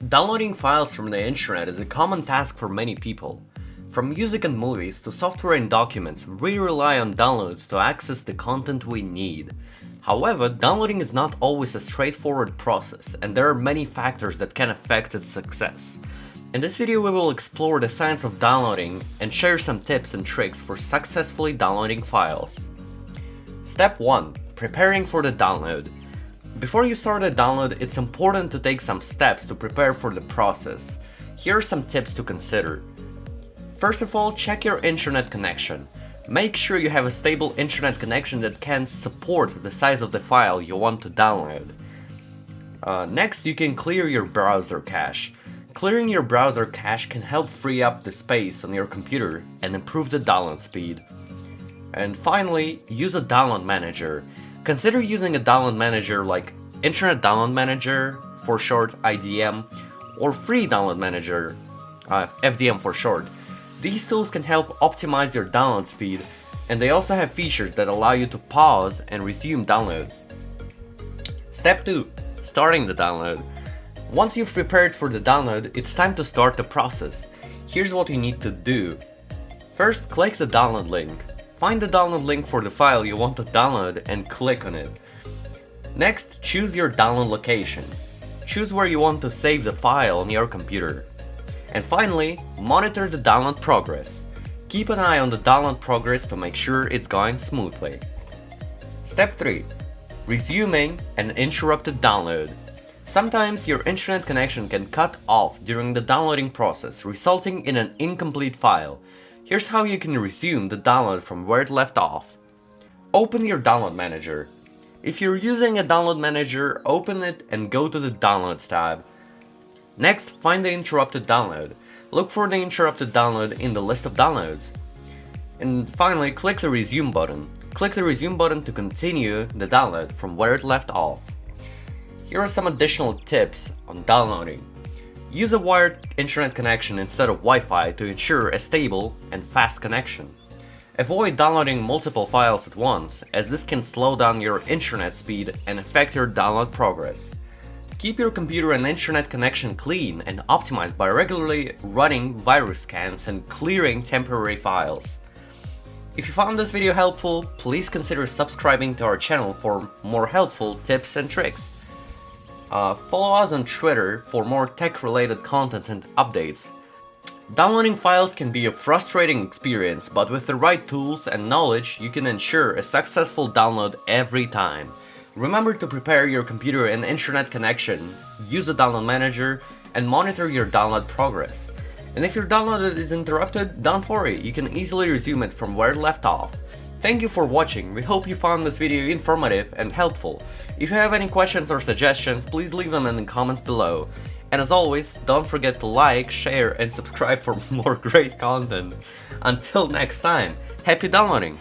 Downloading files from the internet is a common task for many people. From music and movies to software and documents, we rely on downloads to access the content we need. However, downloading is not always a straightforward process, and there are many factors that can affect its success. In this video we will explore the science of downloading and share some tips and tricks for successfully downloading files. Step 1. Preparing for the download. Before you start a download, it's important to take some steps to prepare for the process. Here are some tips to consider. First of all, check your internet connection. Make sure you have a stable internet connection that can support the size of the file you want to download. Next, you can clear your browser cache. Clearing your browser cache can help free up the space on your computer and improve the download speed. And finally, use a download manager. Consider using a download manager like Internet Download Manager, for short IDM, or Free Download Manager, FDM for short. These tools can help optimize your download speed, and they also have features that allow you to pause and resume downloads. Step 2. Starting the download. Once you've prepared for the download, it's time to start the process. Here's what you need to do. First, click the download link. Find the download link for the file you want to download and click on it. Next, choose your download location. Choose where you want to save the file on your computer. And finally, monitor the download progress. Keep an eye on the download progress to make sure it's going smoothly. Step 3. Resuming an interrupted download. Sometimes your internet connection can cut off during the downloading process, resulting in an incomplete file. Here's how you can resume the download from where it left off. Open your download manager. If you're using a download manager, open it and go to the Downloads tab. Next, find the interrupted download. Look for the interrupted download in the list of downloads. And finally, click the Resume button. Click the Resume button to continue the download from where it left off. Here are some additional tips on downloading. Use a wired internet connection instead of Wi-Fi to ensure a stable and fast connection. Avoid downloading multiple files at once, as this can slow down your internet speed and affect your download progress. Keep your computer and internet connection clean and optimized by regularly running virus scans and clearing temporary files. If you found this video helpful, please consider subscribing to our channel for more helpful tips and tricks. Follow us on Twitter for more tech-related content and updates. Downloading files can be a frustrating experience, but with the right tools and knowledge, you can ensure a successful download every time. Remember to prepare your computer and internet connection, use a download manager, and monitor your download progress. And if your download is interrupted, don't worry, you can easily resume it from where it left off. Thank you for watching. We hope you found this video informative and helpful. If you have any questions or suggestions, please leave them in the comments below. And as always, don't forget to like, share, and subscribe for more great content. Until next time, happy downloading!